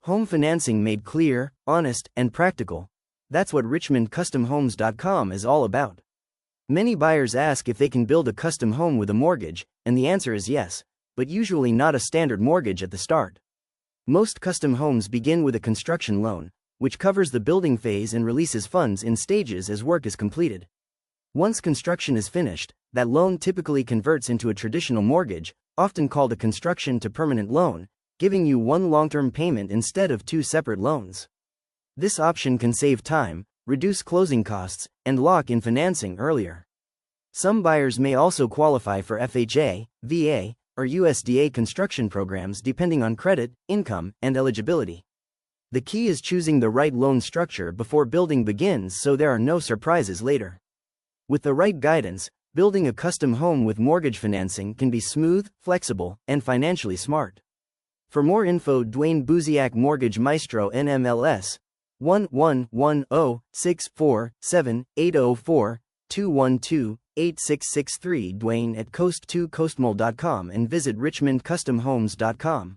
Home financing made clear, honest, and practical. That's what RichmondCustomHomes.com is all about. Many buyers ask if they can build a custom home with a mortgage, and the answer is yes, but usually not a standard mortgage at the start. Most custom homes begin with a construction loan, which covers the building phase and releases funds in stages as work is completed. Once construction is finished, that loan typically converts into a traditional mortgage, often called a construction to permanent loan, giving you one long-term payment instead of two separate loans. This option can save time, reduce closing costs, and lock in financing earlier. Some buyers may also qualify for FHA, VA, or USDA construction programs depending on credit, income, and eligibility. The key is choosing the right loan structure before building begins so there are no surprises later. With the right guidance, building a custom home with mortgage financing can be smooth, flexible, and financially smart. For more info, Dwayne Buziak, Mortgage Maestro, NMLS 11106478042128663, Dwayne at coast2coastmall.com, and visit richmondcustomhomes.com.